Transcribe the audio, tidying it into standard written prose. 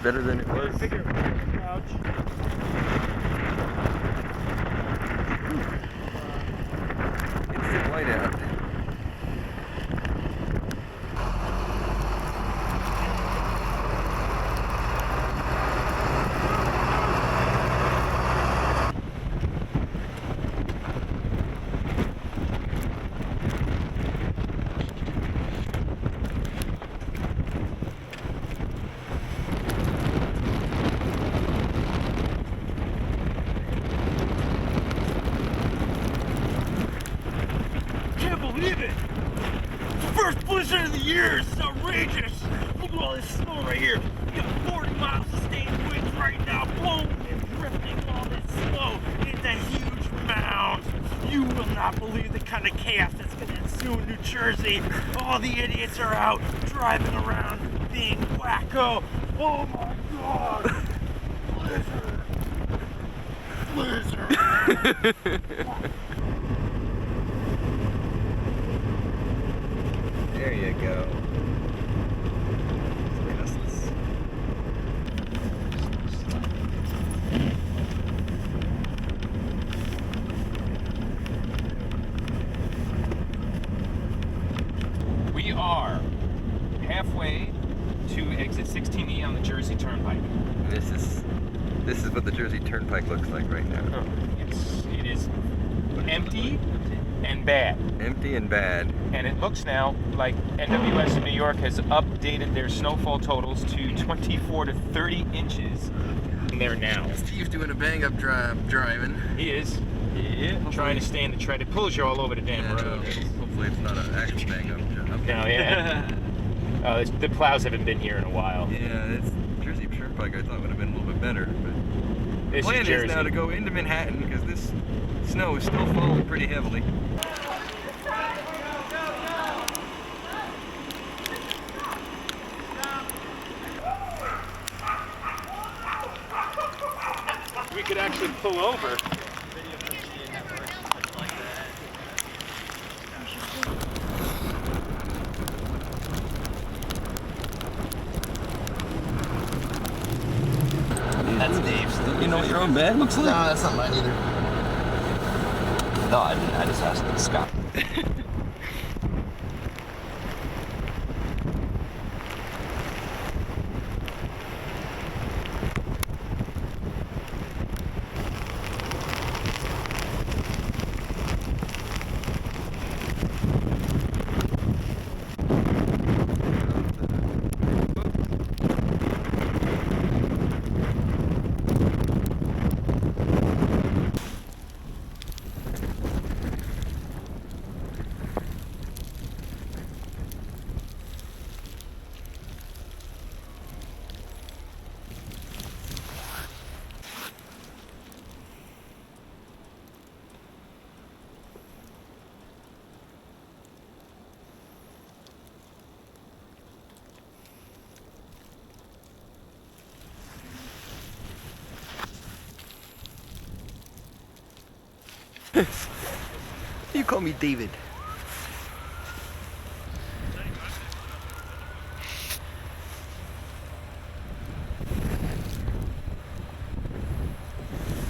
better than it was. Bigger couch. Instant whiteout. Believe it! First blizzard of the year! It's outrageous! Look at all this snow right here! We got 40 miles of sustained winds right now, blowing and drifting all this snow into huge mounds. You will not believe the kind of chaos that's going to ensue in New Jersey. All the idiots are out driving around being wacko. Oh my god! Blizzard! There you go. We are halfway to exit 16E on the Jersey Turnpike. This is what the Jersey Turnpike looks like right now. It is empty and bad. Empty and bad. And it looks now like NWS in New York has updated their snowfall totals to 24 to 30 inches there now. Steve's doing a bang-up driving. He is. Yeah. Trying to stay in the tread. It pulls you all over the damn road. Hopefully it's not an actual bang-up job. No, yeah. The plows haven't been here in a while. Yeah, it's Jersey Turnpike I thought would have been a little bit better. But This the plan is is Jersey. now to go into Manhattan because this snow is still falling pretty heavily. We could actually pull over. That's Dave's. You know what your own bag looks like? No, that's not mine either. No, I didn't. I just asked Scott. You call me David.